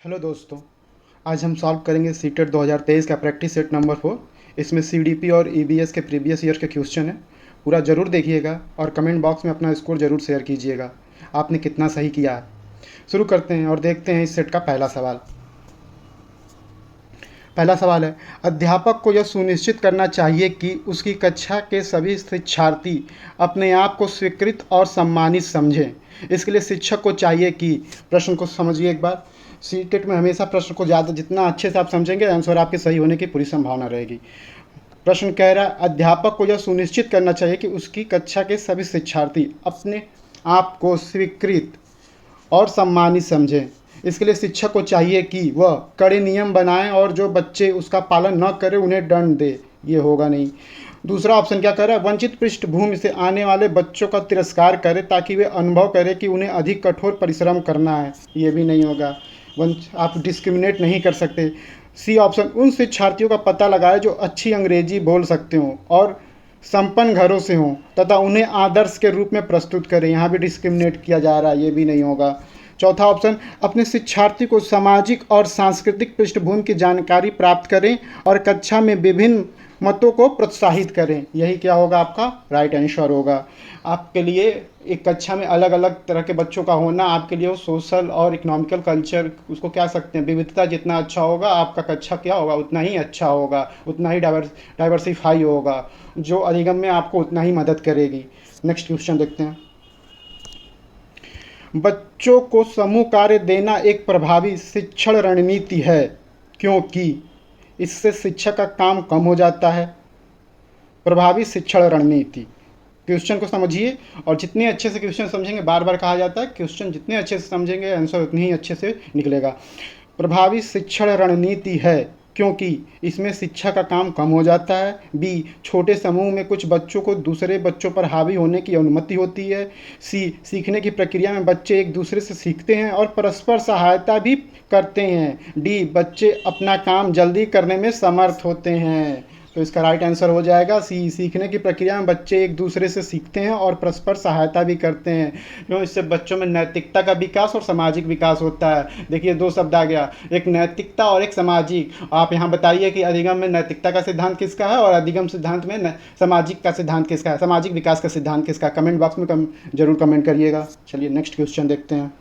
Hello दोस्तों। आज हम सॉल्व करेंगे सीटेट 2023 का प्रैक्टिस सेट नंबर 4। इसमें सीडीपी और ईबीएस के प्रीवियस ईयर के क्वेश्चन है। पूरा ज़रूर देखिएगा और कमेंट बॉक्स में अपना स्कोर ज़रूर शेयर कीजिएगा, आपने कितना सही किया है। शुरू करते हैं और देखते हैं इस सेट का पहला सवाल। पहला सवाल है, अध्यापक को यह सुनिश्चित करना चाहिए कि उसकी कक्षा के सभी शिक्षार्थी अपने आप को स्वीकृत और सम्मानित समझें। इसके लिए शिक्षक को चाहिए कि, प्रश्न को समझिए एक बार। सीटेट में हमेशा प्रश्न को ज़्यादा जितना अच्छे से आप समझेंगे, आंसर आपके सही होने की पूरी संभावना रहेगी। प्रश्न कह रहा है, अध्यापक को यह सुनिश्चित करना चाहिए कि उसकी कक्षा के सभी शिक्षार्थी अपने आप को स्वीकृत और सम्मानित समझें। इसके लिए शिक्षक को चाहिए कि वह कड़े नियम बनाएं और जो बच्चे उसका पालन न करें उन्हें दंड दे। ये होगा नहीं। दूसरा ऑप्शन क्या कर रहा है, वंचित पृष्ठभूमि से आने वाले बच्चों का तिरस्कार करें ताकि वे अनुभव करें कि उन्हें अधिक कठोर परिश्रम करना है। ये भी नहीं होगा। आप डिस्क्रिमिनेट नहीं कर सकते। सी ऑप्शन, उन शिक्षार्थियों का पता लगाएं जो अच्छी अंग्रेजी बोल सकते हों और संपन्न घरों से हों तथा उन्हें आदर्श के रूप में प्रस्तुत करें। यहाँ भी डिस्क्रिमिनेट किया जा रहा है, ये भी नहीं होगा। चौथा ऑप्शन, अपने शिक्षार्थी को सामाजिक और सांस्कृतिक पृष्ठभूमि की जानकारी प्राप्त करें और कक्षा में विभिन्न मतों को प्रोत्साहित करें। यही क्या होगा, आपका राइट आंसर होगा। आपके लिए एक कक्षा में अलग अलग तरह के बच्चों का होना आपके लिए वो सोशल और इकोनॉमिकल कल्चर, उसको क्या सकते हैं, विविधता जितना अच्छा होगा आपका कक्षा क्या होगा उतना ही अच्छा होगा, उतना ही डाइवर्सिफाई होगा, जो अधिगम में आपको उतना ही मदद करेगी। नेक्स्ट क्वेश्चन देखते हैं। बच्चों को समूह कार्य देना एक प्रभावी शिक्षण रणनीति है क्योंकि इससे शिक्षक का काम कम हो जाता है। प्रभावी शिक्षण रणनीति, क्वेश्चन को समझिए और जितने अच्छे से क्वेश्चन समझेंगे, बार बार कहा जाता है क्वेश्चन जितने अच्छे से समझेंगे आंसर उतनी ही अच्छे से निकलेगा। प्रभावी शिक्षण रणनीति है क्योंकि इसमें शिक्षा का काम कम हो जाता है। बी, छोटे समूह में कुछ बच्चों को दूसरे बच्चों पर हावी होने की अनुमति होती है। सी, सीखने की प्रक्रिया में बच्चे एक दूसरे से सीखते हैं और परस्पर सहायता भी करते हैं। डी, बच्चे अपना काम जल्दी करने में समर्थ होते हैं। तो इसका राइट आंसर हो जाएगा सी, सीखने की प्रक्रिया में बच्चे एक दूसरे से सीखते हैं और परस्पर सहायता भी करते हैं। क्यों, इससे बच्चों में नैतिकता का विकास और सामाजिक विकास होता है। देखिए दो शब्द आ गया, एक नैतिकता और एक सामाजिक। आप यहाँ बताइए कि अधिगम में नैतिकता का सिद्धांत किसका है और अधिगम सिद्धांत में सामाजिक का सिद्धांत किसका है, सामाजिक विकास का सिद्धांत किसका। कमेंट बॉक्स में जरूर कमेंट करिएगा। चलिए नेक्स्ट क्वेश्चन देखते हैं।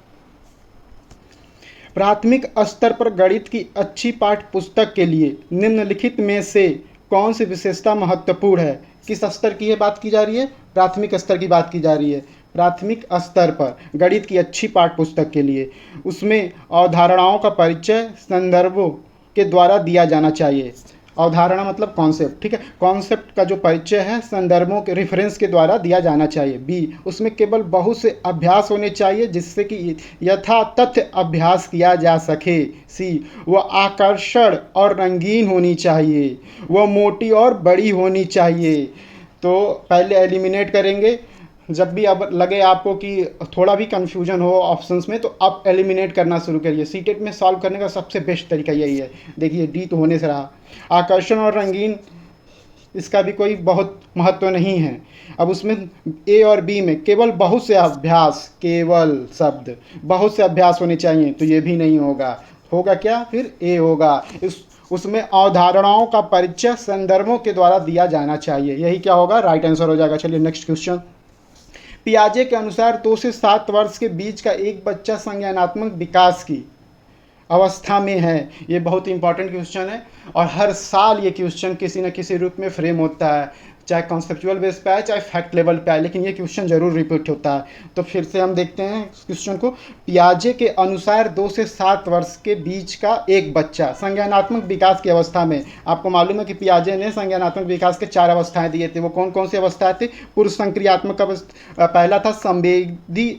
प्राथमिक स्तर पर गणित की अच्छी पाठ्य पुस्तक के लिए निम्नलिखित में से कौन सी विशेषता महत्वपूर्ण है। किस स्तर की ये बात की जा रही है, प्राथमिक स्तर की बात की जा रही है। प्राथमिक स्तर पर गणित की अच्छी पाठ्य पुस्तक के लिए उसमें अवधारणाओं का परिचय संदर्भों के द्वारा दिया जाना चाहिए। अवधारणा मतलब कॉन्सेप्ट, ठीक है। कॉन्सेप्ट का जो परिचय है संदर्भों के रेफरेंस के द्वारा दिया जाना चाहिए। बी, उसमें केवल बहुत से अभ्यास होने चाहिए जिससे कि यथातथ्य अभ्यास किया जा सके। सी, वह आकर्षण और रंगीन होनी चाहिए। वह मोटी और बड़ी होनी चाहिए। तो पहले एलिमिनेट करेंगे, जब भी अब लगे आपको कि थोड़ा भी कंफ्यूजन हो ऑप्शंस में तो आप एलिमिनेट करना शुरू करिए। सीटेट में सॉल्व करने का सबसे बेस्ट तरीका यही है। देखिए डी तो होने से रहा। आकर्षण और रंगीन, इसका भी कोई बहुत महत्व नहीं है। अब उसमें ए और बी में केवल बहुत से अभ्यास, केवल शब्द बहुत से अभ्यास होने चाहिए, तो ये भी नहीं होगा। होगा क्या, फिर ए होगा। उसमें अवधारणाओं का परिचय संदर्भों के द्वारा दिया जाना चाहिए। यही क्या होगा, राइट आंसर हो जाएगा। चलिए नेक्स्ट क्वेश्चन। पियाजे के अनुसार 2 से 7 वर्ष के बीच का एक बच्चा संज्ञानात्मक विकास की अवस्था में है। ये बहुत इंपॉर्टेंट क्वेश्चन है और हर साल ये क्वेश्चन किसी न किसी रूप में फ्रेम होता है, चाहे कॉन्सेप्चुअल बेस पे आए चाहे फैक्ट लेवल पे आए, लेकिन ये क्वेश्चन जरूर रिपीट होता है। तो फिर से हम देखते हैं क्वेश्चन को। पियाजे के अनुसार 2 से 7 वर्ष के बीच का एक बच्चा संज्ञानात्मक विकास की अवस्था में। आपको मालूम है कि पियाजे ने संज्ञानात्मक विकास के 4 अवस्थाएं दिए थे। वो कौन कौन सी अवस्थाएं थी। पूर्व संक्रियात्मक अवस्था, पहला था संवेदी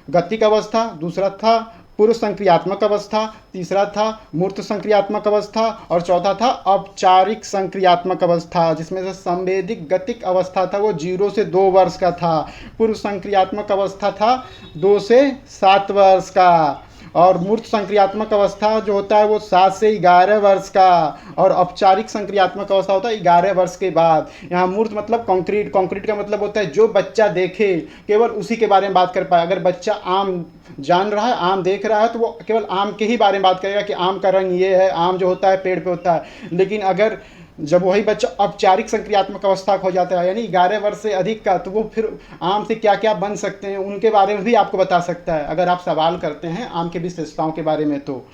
गतिक अवस्था, दूसरा था पूर्व संक्रियात्मक अवस्था, तीसरा था मूर्त संक्रियात्मक अवस्था और चौथा था औपचारिक संक्रियात्मक अवस्था, जिसमें से संवेदिक गतिक अवस्था था वो 0 से 2 वर्ष का था। पूर्व संक्रियात्मक अवस्था था 2 से 7 वर्ष का और मूर्त संक्रियात्मक अवस्था जो होता है वो 7 से 11 वर्ष का, और औपचारिक संक्रियात्मक अवस्था होता है 11 वर्ष के बाद। यहाँ मूर्त मतलब कंक्रीट, कंक्रीट का मतलब होता है जो बच्चा देखे केवल उसी के बारे में बात कर पाए। अगर बच्चा आम जान रहा है, आम देख रहा है, तो वो केवल आम के ही बारे में बात करेगा कि आम का रंग ये है, आम जो होता है पेड़ पे होता है। लेकिन अगर जब वही बच्चा औपचारिक संक्रियात्मक अवस्था हो जाता है, यानी 11 वर्ष से अधिक का, तो वो फिर आम से क्या क्या बन सकते हैं उनके बारे में भी आपको बता सकता है, अगर आप सवाल करते हैं आम के विशेषताओं के बारे में। तो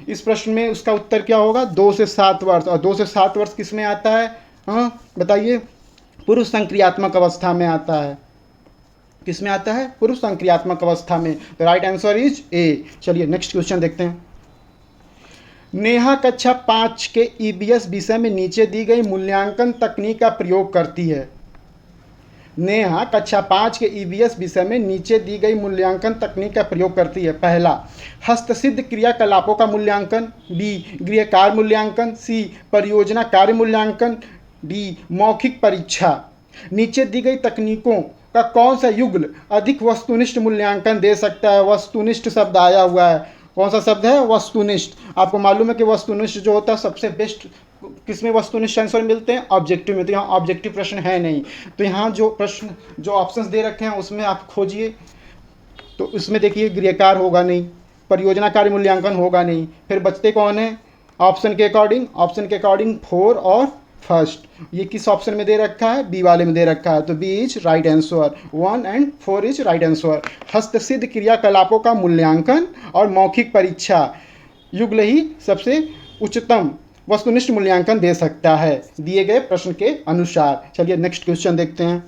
इस प्रश्न में उसका उत्तर क्या होगा? 2 से 7 वर्ष। और 2 से 7 वर्ष किस में आता है? हाँ बताइए। पुरुष संक्रियात्मक अवस्था में आता है। किस में आता है? पुरुष संक्रियात्मक अवस्था में। The right answer is a. चलिए नेक्स्ट क्वेश्चन देखते हैं। नेहा कक्षा 5 के ईबीएस विषय में नीचे दी गई मूल्यांकन तकनीक का प्रयोग करती है। नेहा कक्षा 5 के ईबीएस विषय में नीचे दी गई मूल्यांकन तकनीक का प्रयोग करती है। पहला, हस्तसिद्ध क्रियाकलापों का मूल्यांकन। बी, गृह कार्य मूल्यांकन। सी, परियोजना कार्य मूल्यांकन। डी, मौखिक परीक्षा। नीचे दी गई तकनीकों का कौन सा युगल अधिक वस्तुनिष्ठ मूल्यांकन दे सकता है? वस्तुनिष्ठ शब्द आया हुआ है। कौन सा शब्द है? वस्तुनिष्ठ। आपको मालूम है कि वस्तुनिष्ठ जो होता है सबसे बेस्ट किसमें वस्तुनिष्ठ आंसर मिलते हैं? ऑब्जेक्टिव में। तो यहाँ ऑब्जेक्टिव प्रश्न है नहीं, तो यहाँ जो प्रश्न जो ऑप्शंस दे रखे हैं उसमें आप खोजिए। तो उसमें देखिए गृहकार होगा नहीं, परियोजना कार्य मूल्यांकन होगा नहीं, फिर बचते कौन है? ऑप्शन के अकॉर्डिंग 4 और फर्स्ट। ये किस ऑप्शन में दे रखा है? बी वाले में दे रखा है। तो B is right answer. 1 and 4 is right answer. हस्तसिद्ध क्रियाकलापों का मूल्यांकन और मौखिक परीक्षा युगल ही सबसे उच्चतम वस्तुनिष्ठ मूल्यांकन दे सकता है दिए गए प्रश्न के अनुसार। चलिए नेक्स्ट क्वेश्चन देखते हैं।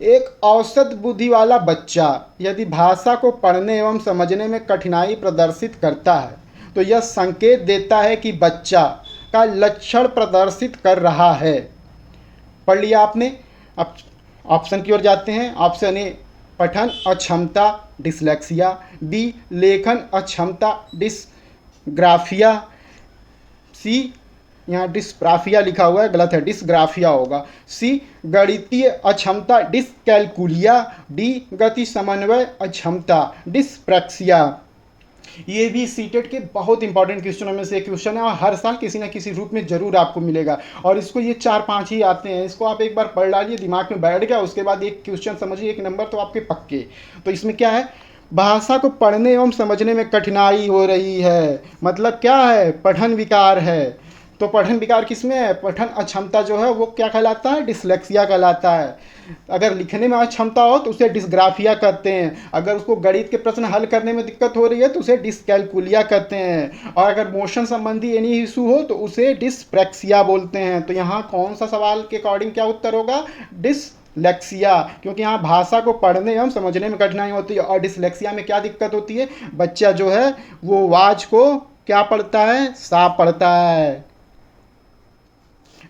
एक औसत बुद्धि वाला बच्चा यदि भाषा को पढ़ने एवं समझने में कठिनाई प्रदर्शित करता है तो यह संकेत देता है कि बच्चा का लक्षण प्रदर्शित कर रहा है। पढ़ लिया आपने? अब ऑप्शन की ओर जाते हैं। ऑप्शन ए, पठन अक्षमता डिसलेक्सिया। बी, लेखन अक्षमता डिसग्राफिया। सी, यहाँ डिस्प्राफिया लिखा हुआ है, गलत है, डिसग्राफिया होगा। सी, गणितीय अक्षमता डिसकैलकुलिया। डी, गति समन्वय अक्षमता डिसप्रैक्सिया। ये भी सीटेट के बहुत इंपॉर्टेंट क्वेश्चनों में से एक क्वेश्चन है और हर साल किसी न किसी रूप में जरूर आपको मिलेगा। और इसको ये 4-5 ही आते हैं, इसको आप एक बार पढ़ डालिए, दिमाग में बैठ गया, उसके बाद एक क्वेश्चन समझिए, 1 नंबर तो आपके पक्के। तो इसमें क्या है? भाषा को पढ़ने एवं समझने में कठिनाई हो रही है, मतलब क्या है? पठन विकार है। तो पठन विकार किसमें है? पठन अक्षमता जो है वो क्या कहलाता है? डिसलेक्सिया कहलाता है। अगर लिखने में अक्षमता हो तो उसे डिसग्राफिया कहते हैं। अगर उसको गणित के प्रश्न हल करने में दिक्कत हो रही है तो उसे डिसकैलकुलिया कहते हैं। और अगर मोशन संबंधी एनी इशू हो तो उसे डिसप्रैक्सिया बोलते हैं। तो यहाँ कौन सा सवाल के अकॉर्डिंग क्या उत्तर होगा? डिसलेक्सिया, क्योंकि यहाँ भाषा को पढ़ने एवं समझने में कठिनाई होती है। और डिसलेक्सिया में क्या दिक्कत होती है? बच्चा जो है वो वाज को क्या पढ़ता है? सा पढ़ता है,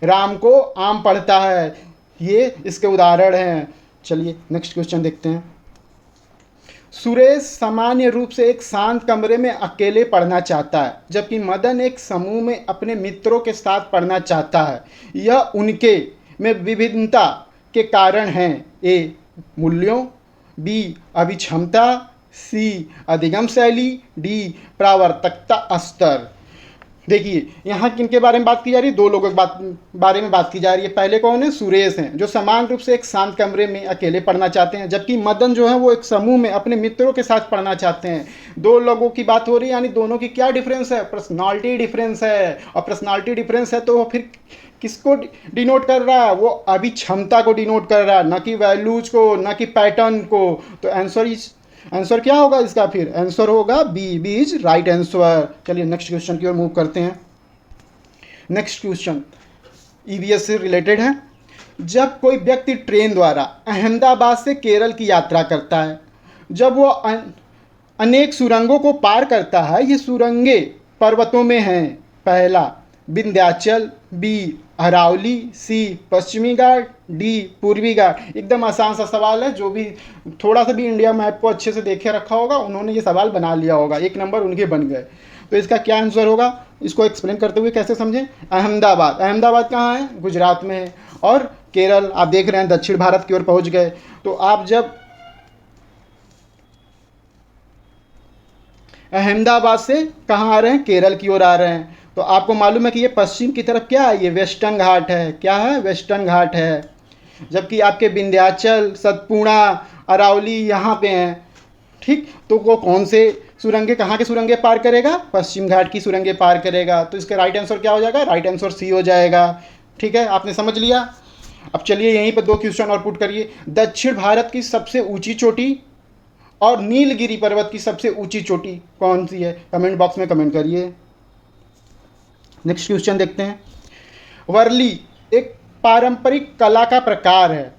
राम को आम पढ़ता है। ये इसके उदाहरण हैं। चलिए नेक्स्ट क्वेश्चन देखते हैं। सुरेश सामान्य रूप से एक शांत कमरे में अकेले पढ़ना चाहता है, जबकि मदन एक समूह में अपने मित्रों के साथ पढ़ना चाहता है। यह उनके में विभिन्नता के कारण हैं। ए, मूल्यों। बी, अभिक्षमता। सी, अधिगम शैली। डी, प्रावर्तकता स्तर। देखिए यहाँ किनके बारे में बात की जा रही है? 2 लोगों के बारे में बात की जा रही है। पहले कौन है? सुरेश हैं, जो समान रूप से एक शांत कमरे में अकेले पढ़ना चाहते हैं, जबकि मदन जो है वो एक समूह में अपने मित्रों के साथ पढ़ना चाहते हैं। 2 लोगों की बात हो रही है, यानी दोनों की क्या डिफरेंस है? पर्सनालिटी डिफरेंस है। और पर्सनालिटी डिफरेंस है तो फिर किसको डिनोट कर रहा है? वो अभिक्षमता को डिनोट कर रहा है, न कि वैल्यूज को, न कि पैटर्न को। तो आंसर क्या होगा इसका? फिर आंसर होगा B. B is right answer. चलिए नेक्स्ट क्वेश्चन की ओर मूव करते हैं। नेक्स्ट क्वेश्चन ईवीएस से रिलेटेड है। जब कोई व्यक्ति ट्रेन द्वारा अहमदाबाद से केरल की यात्रा करता है, जब वो अनेक सुरंगों को पार करता है, ये सुरंगें पर्वतों में हैं। पहला, विंध्याचल। बी, अरावली। सी, पश्चिमी घाट। डी, पूर्वी घाट। एकदम आसान सा सवाल है, जो भी थोड़ा सा भी इंडिया मैप को अच्छे से देखे रखा होगा उन्होंने ये सवाल बना लिया होगा। 1 नंबर उनके बन गए। तो इसका क्या आंसर होगा? इसको एक्सप्लेन करते हुए कैसे समझें? अहमदाबाद कहाँ है? गुजरात में है। और केरल आप देख रहे हैं दक्षिण भारत की ओर पहुँच गए। तो आप जब अहमदाबाद से कहाँ आ रहे हैं, केरल की ओर आ रहे हैं। तो आपको मालूम है कि ये पश्चिम की तरफ क्या है, ये वेस्टर्न घाट है। क्या है, वेस्टर्न घाट है। जबकि आपके विंध्याचल, सतपुड़ा, अरावली यहाँ पे हैं। ठीक, तो वो कौन से सुरंगे, कहाँ के सुरंगे पार करेगा, पश्चिम घाट की सुरंगे पार करेगा। तो इसका राइट आंसर क्या हो जाएगा, राइट आंसर सी हो जाएगा। ठीक है, आपने समझ लिया। अब चलिए यहीं पर 2 क्वेश्चन और पुट करिए। दक्षिण भारत की सबसे ऊंची चोटी और नीलगिरी पर्वत की सबसे ऊंची चोटी कौन सी है, कमेंट बॉक्स में कमेंट करिए। नेक्स्ट क्वेश्चन देखते हैं। वर्ली एक पारंपरिक कला का प्रकार है।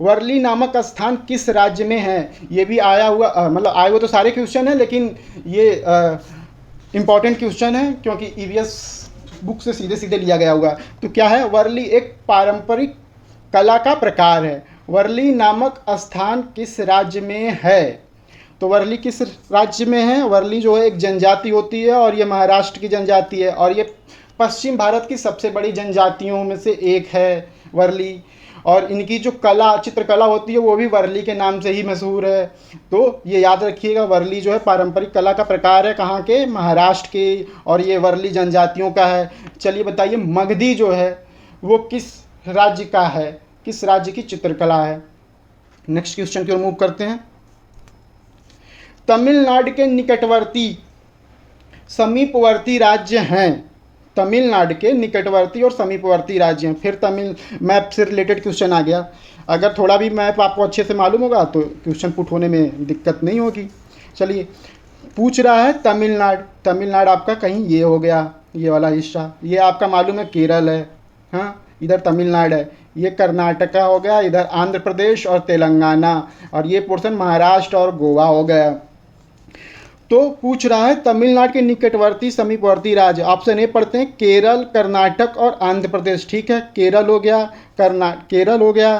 वर्ली नामक स्थान किस राज्य में है। ये भी आया हुआ मतलब आए हुए तो सारे क्वेश्चन है, लेकिन ये इंपॉर्टेंट क्वेश्चन है क्योंकि ईवीएस बुक से सीधे सीधे लिया गया हुआ। तो क्या है, वर्ली एक पारंपरिक कला का प्रकार है। वर्ली नामक स्थान किस राज्य में है। तो वर्ली किस राज्य में है, वर्ली जो है एक जनजाति होती है और ये महाराष्ट्र की जनजाति है और ये पश्चिम भारत की सबसे बड़ी जनजातियों में से एक है वर्ली। और इनकी जो कला, चित्रकला होती है वो भी वर्ली के नाम से ही मशहूर है। तो ये याद रखिएगा, वर्ली जो है पारंपरिक कला का प्रकार है, कहाँ के, महाराष्ट्र के, और ये वर्ली जनजातियों का है। चलिए बताइए, मगधी जो है वो किस राज्य का है, किस राज्य की चित्रकला है। नेक्स्ट क्वेश्चन की ओर मूव करते हैं। तमिलनाडु के निकटवर्ती समीपवर्ती राज्य हैं। तमिलनाडु के निकटवर्ती और समीपवर्ती राज्य हैं। फिर तमिल मैप से रिलेटेड क्वेश्चन आ गया। अगर थोड़ा भी मैप आपको अच्छे से मालूम होगा तो क्वेश्चन पुट होने में दिक्कत नहीं होगी। चलिए, पूछ रहा है तमिलनाडु। तमिलनाडु आपका कहीं ये हो गया, ये वाला हिस्सा, ये आपका मालूम है केरल है। हाँ, इधर तमिलनाडु है। ये कर्नाटका हो गया, इधर आंध्र प्रदेश और तेलंगाना, और ये पोर्शन महाराष्ट्र और गोवा हो गया। तो पूछ रहा है तमिलनाडु के निकटवर्ती समीपवर्ती राज्य। ऑप्शन ए पढ़ते हैं, केरल, कर्नाटक और आंध्र प्रदेश। ठीक है, केरल हो गया, केरल हो गया,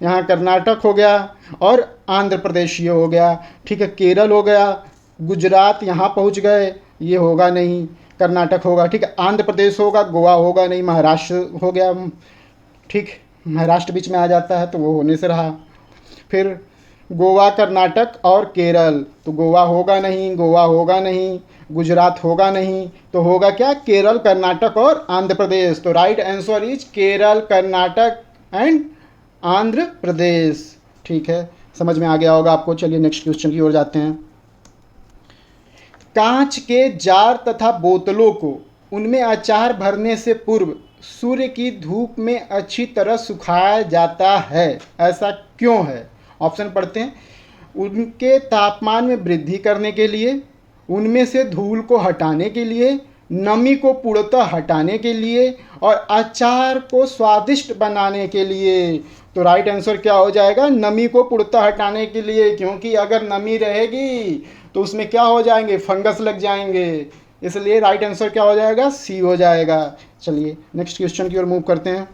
यहाँ कर्नाटक हो गया और आंध्र प्रदेश ये हो गया। ठीक है, केरल हो गया, गुजरात यहाँ पहुँच गए, ये होगा नहीं, कर्नाटक होगा। ठीक है, आंध्र प्रदेश होगा, गोवा होगा नहीं, महाराष्ट्र हो गया। ठीक, महाराष्ट्र बीच में आ जाता है तो वो होने से रहा। फिर गोवा, कर्नाटक और केरल, तो गोवा होगा नहीं, गोवा होगा नहीं, गुजरात होगा नहीं, तो होगा क्या, केरल, कर्नाटक और आंध्र प्रदेश। तो right answer is Kerala, Karnataka and Andhra Pradesh. ठीक है, समझ में आ गया होगा आपको। चलिए नेक्स्ट क्वेश्चन की ओर जाते हैं। कांच के जार तथा बोतलों को उनमें अचार भरने से पूर्व सूर्य की धूप में अच्छी तरह सुखाया जाता है, ऐसा क्यों है। ऑप्शन पढ़ते हैं, उनके तापमान में वृद्धि करने के लिए, उनमें से धूल को हटाने के लिए, नमी को पूर्णतः हटाने के लिए, और अचार को स्वादिष्ट बनाने के लिए। तो राइट आंसर क्या हो जाएगा, नमी को पूर्णतः हटाने के लिए, क्योंकि अगर नमी रहेगी तो उसमें क्या हो जाएंगे, फंगस लग जाएंगे। इसलिए राइट आंसर क्या हो जाएगा, सी हो जाएगा। चलिए नेक्स्ट क्वेश्चन की ओर मूव करते हैं।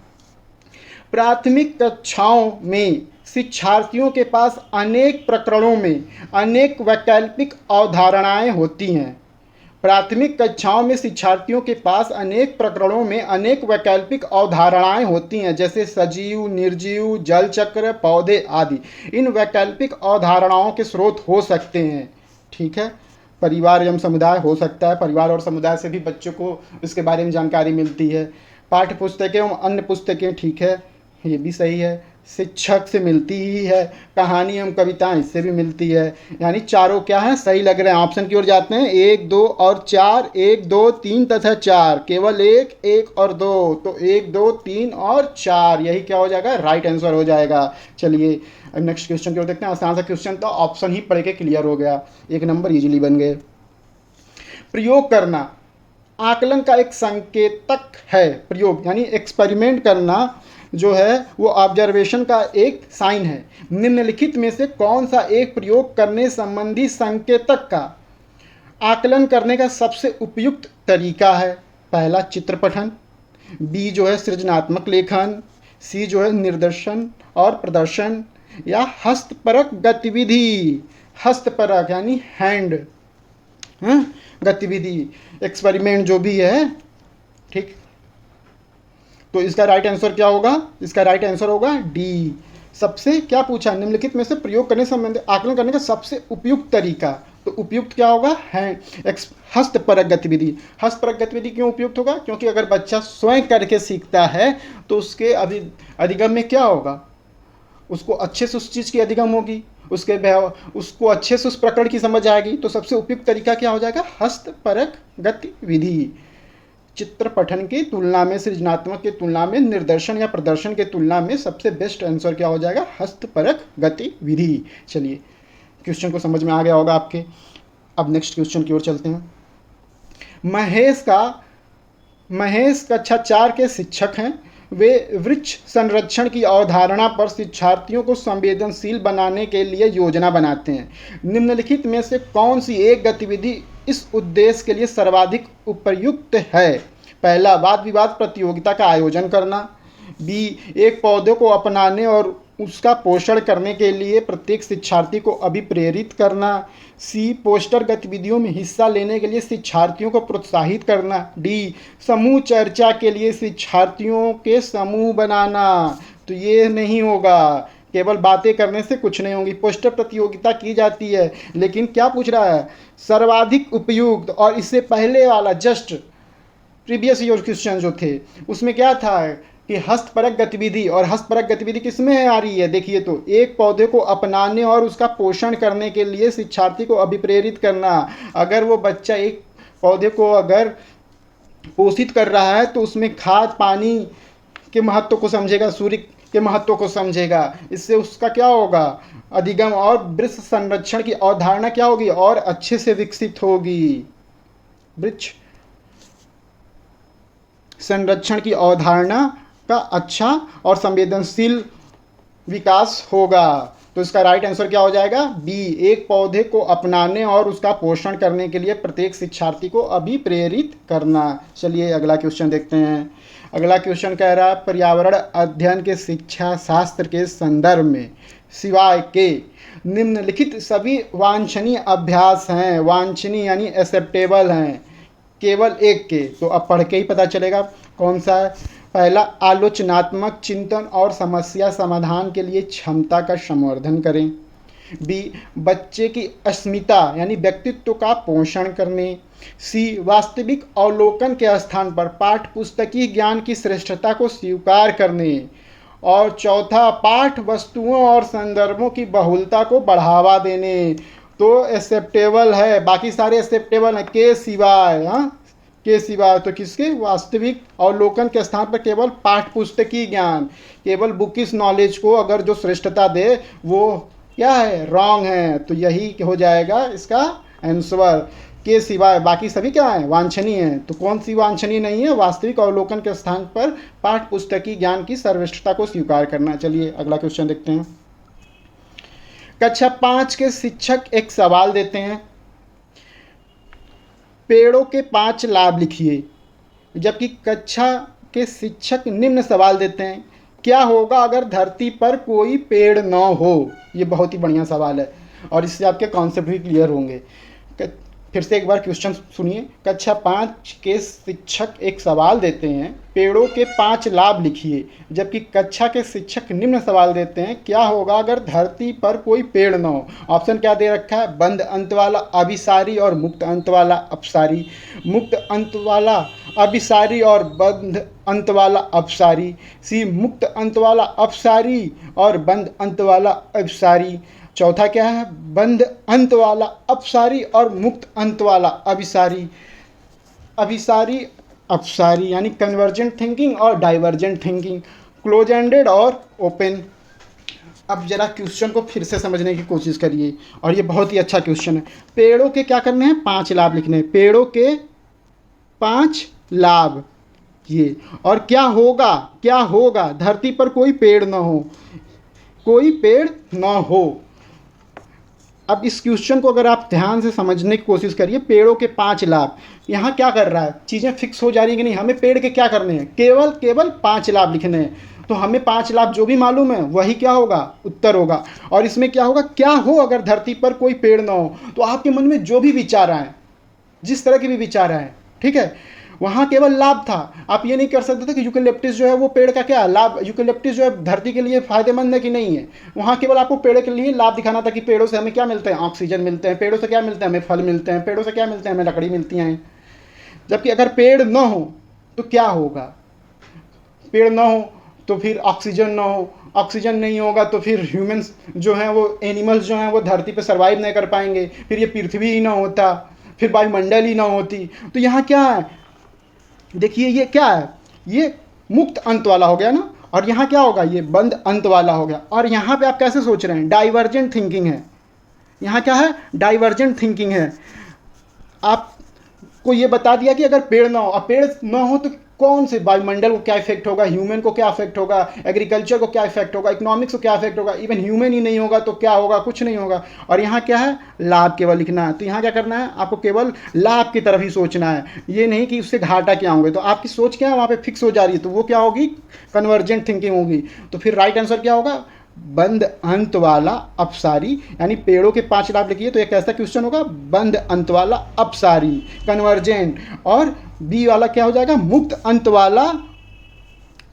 प्राथमिक कक्षाओं में शिक्षार्थियों के पास अनेक प्रकरणों में अनेक वैकल्पिक अवधारणाएं होती हैं। प्राथमिक कक्षाओं में शिक्षार्थियों के पास अनेक प्रकरणों में अनेक वैकल्पिक अवधारणाएं होती हैं, जैसे सजीव, निर्जीव, जल चक्र, पौधे आदि। इन वैकल्पिक अवधारणाओं के स्रोत हो सकते हैं। ठीक है, परिवार एवं समुदाय हो सकता है, परिवार और समुदाय से भी बच्चों को इसके बारे में जानकारी मिलती है। पाठ्य पुस्तकें एवं अन्य पुस्तकें, ठीक है, ये भी सही है। शिक्षक से मिलती ही है, कहानी एवं कविताएं इससे भी मिलती है। यानी चारों क्या है, सही लग रहे हैं। ऑप्शन की ओर जाते हैं, 1, 2 और 4, 1, 2, 3 तथा 4, केवल 1, 1 और 2, तो 1, 2, 3 और 4, यही क्या हो जाएगा, राइट आंसर हो जाएगा। चलिए अब नेक्स्ट क्वेश्चन की ओर देखते हैं। आसान सा क्वेश्चन था, ऑप्शन ही पढ़ के क्लियर हो गया, 1 नंबर इजीली बन गए। प्रयोग करना आकलन का एक संकेतक है। प्रयोग यानी एक्सपेरिमेंट करना जो है वो ऑब्जर्वेशन का एक साइन है। निम्नलिखित में से कौन सा एक प्रयोग करने संबंधी संकेतक का आकलन करने का सबसे उपयुक्त तरीका है। पहला चित्र पठन, बी जो है सृजनात्मक लेखन, सी जो है निर्देशन और प्रदर्शन, या हस्तपरक गतिविधि। हस्तपरक यानी हैंड गतिविधि, एक्सपेरिमेंट जो भी है। ठीक, तो इसका राइट आंसर क्या होगा, इसका राइट आंसर होगा डी। सबसे क्या पूछा, निम्नलिखित में से प्रयोग करने संबंधी आकलन करने का सबसे उपयुक्त तरीका। तो उपयुक्त क्या होगा? है हस्तपरक गतिविधि। हस्तपरक गतिविधि क्यों उपयुक्त होगा? क्योंकि अगर बच्चा स्वयं करके सीखता है तो उसके अधिगम में क्या होगा? उसको अच्छे से उस चीज़ की अधिगम होगी, उसको अच्छे से उस प्रकरण की समझ आएगी। तो सबसे उपयुक्त तरीका क्या हो जाएगा? हस्तपरक गतिविधि। चित्र पठन की तुलना में, सृजनात्मक की तुलना में, निर्देशन या प्रदर्शन के तुलना में सबसे बेस्ट आंसर क्या हो जाएगा? हस्तपरक गतिविधि। चलिए, क्वेश्चन को समझ में आ गया होगा आपके। अब नेक्स्ट क्वेश्चन की ओर चलते हैं। महेश कक्षा 4 के शिक्षक हैं। वे वृक्ष संरक्षण की अवधारणा पर शिक्षार्थियों को संवेदनशील बनाने के लिए योजना बनाते हैं। निम्नलिखित में से कौन सी एक गतिविधि इस उद्देश्य के लिए सर्वाधिक उपयुक्त है? पहला, वाद विवाद प्रतियोगिता का आयोजन करना। बी, एक पौधे को अपनाने और उसका पोषण करने के लिए प्रत्येक शिक्षार्थी को अभिप्रेरित करना। सी, पोस्टर गतिविधियों में हिस्सा लेने के लिए शिक्षार्थियों को प्रोत्साहित करना। डी, समूह चर्चा के लिए शिक्षार्थियों के समूह बनाना। तो ये नहीं होगा, केवल बातें करने से कुछ नहीं होगी। पोस्टर प्रतियोगिता की जाती है, लेकिन क्या पूछ रहा है? सर्वाधिक उपयुक्त। और इससे पहले वाला जस्ट प्रीवियस ईयर क्वेश्चन जो थे उसमें क्या था कि हस्तपरक गतिविधि, और हस्तपरक गतिविधि किसमें आ रही है? देखिए, तो एक पौधे को अपनाने और उसका पोषण करने के लिए शिक्षार्थी को अभिप्रेरित करना। अगर वो बच्चा एक पौधे को अगर पोषित कर रहा है तो उसमें खाद पानी के महत्व को समझेगा, सूर्य के महत्व को समझेगा। इससे उसका क्या होगा? अधिगम और वृक्ष संरक्षण की अवधारणा क्या होगी? और अच्छे से विकसित होगी। वृक्ष संरक्षण की अवधारणा का अच्छा और संवेदनशील विकास होगा। तो इसका राइट आंसर क्या हो जाएगा? बी, एक पौधे को अपनाने और उसका पोषण करने के लिए प्रत्येक शिक्षार्थी को अभिप्रेरित करना। चलिए अगला क्वेश्चन देखते हैं। अगला क्वेश्चन कह रहा है, पर्यावरण अध्ययन के शिक्षा शास्त्र के संदर्भ में सिवाय के निम्नलिखित सभी वांछनीय अभ्यास हैं। वांछनीय यानी एक्सेप्टेबल हैं, केवल एक के। तो अब पढ़ के ही पता चलेगा कौन सा है। पहला, आलोचनात्मक चिंतन और समस्या समाधान के लिए क्षमता का संवर्धन करें। बी, बच्चे की अस्मिता यानी व्यक्तित्व का पोषण करने। सी, वास्तविक अवलोकन के स्थान पर पाठ्य पुस्तकीय ज्ञान की श्रेष्ठता को स्वीकार करने। और चौथा, पाठ वस्तुओं और संदर्भों की बहुलता को बढ़ावा देने। तो एक्सेप्टेबल है, बाकी सारे एक्सेप्टेबल हैं के सिवाय। के सिवाय तो किसके? वास्तविक अवलोकन के स्थान पर केवल पाठ्य पुस्तकीय ज्ञान, केवल बुकिश नॉलेज को अगर जो श्रेष्ठता दे वो क्या है? रॉन्ग है। तो यही हो जाएगा इसका आंसर, के सिवाय। बाकी सभी क्या है? वांछनीय है। तो कौन सी वांछनीय नहीं है? वास्तविक अवलोकन के स्थान पर पाठ्य पुस्तकीय ज्ञान की सर्वश्रेष्ठता को स्वीकार करना। चलिए अगला क्वेश्चन देखते हैं। कक्षा 5 के शिक्षक एक सवाल देते हैं, पेड़ों के 5 लाभ लिखिए। जबकि कक्षा के शिक्षक निम्न सवाल देते हैं, क्या होगा अगर धरती पर कोई पेड़ न हो? ये बहुत ही बढ़िया सवाल है और इससे आपके कॉन्सेप्ट भी क्लियर होंगे। फिर से एक बार क्वेश्चन सुनिए। कक्षा 5 के शिक्षक एक सवाल देते हैं, पेड़ों के 5 लाभ लिखिए। जबकि कक्षा के शिक्षक निम्न सवाल देते हैं, क्या होगा अगर धरती पर कोई पेड़ न हो? ऑप्शन क्या दे रखा है? बंद अंत वाला अभिसारी और मुक्त अंत वाला अपसारी। मुक्त अंत वाला अभिसारी और बंद अंत वाला अपसारी। सी, मुक्त अंत वाला अपसारी और बंद अंत वाला अभिसारी। चौथा क्या है? बंद अंत वाला अपसारी और मुक्त अंत वाला अभिसारी। अभिसारी अपसारी यानी कन्वर्जेंट थिंकिंग और डाइवर्जेंट थिंकिंग, क्लोज एंडेड और ओपन। अब जरा क्वेश्चन को फिर से समझने की कोशिश करिए, और ये बहुत ही अच्छा क्वेश्चन है। पेड़ों के क्या करने हैं? 5 लाभ लिखने हैं। पेड़ों के 5 लाभ ये, और क्या होगा? क्या होगा धरती पर कोई पेड़ ना हो? कोई पेड़ ना हो। अब इस क्वेश्चन को अगर आप ध्यान से समझने की कोशिश करिए, पेड़ों के 5 लाभ, यहाँ क्या कर रहा है? चीज़ें फिक्स हो जा रही हैं कि नहीं? हमें पेड़ के क्या करने हैं? केवल 5 लाभ लिखने हैं। तो हमें 5 लाभ जो भी मालूम है वही क्या होगा? उत्तर होगा। और इसमें क्या होगा? क्या हो अगर धरती पर कोई पेड़ ना हो? तो आपके मन में जो भी विचार आए, जिस तरह के भी विचार आए, ठीक है, वहाँ केवल लाभ था। आप ये नहीं कर सकते थे कि यूकेलिप्टस जो है वो पेड़ का क्या लाभ, यूकेलिप्टस जो है धरती के लिए फायदेमंद है कि नहीं है। वहाँ केवल आपको पेड़ के लिए लाभ दिखाना था कि पेड़ों से हमें क्या मिलते हैं, ऑक्सीजन मिलते हैं, पेड़ों से क्या मिलते हैं, हमें फल मिलते हैं, पेड़ों से क्या मिलते हैं, हमें लकड़ी मिलती हैं। जबकि अगर पेड़ न हो तो क्या होगा, पेड़ ना हो तो फिर ऑक्सीजन ना हो, ऑक्सीजन नहीं होगा तो फिर ह्यूमंस जो हैं वो, एनिमल्स जो हैं वो धरती पे सर्वाइव नहीं कर पाएंगे, फिर ये पृथ्वी ही ना होता, फिर वायुमंडल ही ना होती। तो यहाँ क्या है, देखिए ये क्या है, ये मुक्त अंत वाला हो गया ना, और यहाँ क्या होगा, ये बंद अंत वाला हो गया। और यहाँ पे आप कैसे सोच रहे हैं, डाइवर्जेंट थिंकिंग है। यहाँ क्या है, डाइवर्जेंट थिंकिंग है। आपको ये बता दिया कि अगर पेड़ ना हो, अब पेड़ ना हो तो कौन से, वायुमंडल को क्या इफेक्ट होगा, ह्यूमन को क्या इफेक्ट होगा, एग्रीकल्चर को क्या इफेक्ट होगा, इकोनॉमिक्स को क्या इफेक्ट होगा, इवन ह्यूमन ही नहीं होगा तो क्या होगा, कुछ नहीं होगा। और यहाँ क्या है, लाभ केवल लिखना है। तो यहाँ क्या करना है, आपको केवल लाभ की तरफ ही सोचना है, ये नहीं कि उससे घाटा क्या होंगे। तो आपकी सोच क्या है वहाँ पे फिक्स हो जा रही है, तो वो क्या होगी, कन्वर्जेंट थिंकिंग होगी। तो फिर राइट आंसर क्या होगा, बंद अंत वाला अपसारी, यानी पेड़ों के 5 लाभ लिखिए तो एक ऐसा क्वेश्चन होगा, बंद अंत वाला अपसारी, कन्वर्जेंट। और बी वाला क्या हो जाएगा, मुक्त अंत वाला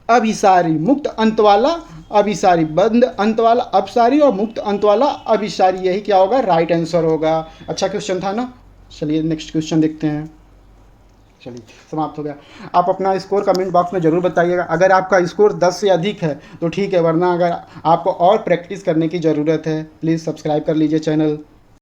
अभिसारी, मुक्त अंत वाला अभिसारी, बंद अंत वाला अपसारी और मुक्त अंत वाला अभिसारी, यही क्या होगा, राइट आंसर होगा। अच्छा क्वेश्चन था ना। चलिए नेक्स्ट क्वेश्चन देखते हैं। चलिए समाप्त हो गया। आप अपना स्कोर कमेंट बॉक्स में ज़रूर बताइएगा। अगर आपका स्कोर 10 से अधिक है तो ठीक है, वरना अगर आपको और प्रैक्टिस करने की ज़रूरत है प्लीज़ सब्सक्राइब कर लीजिए चैनल।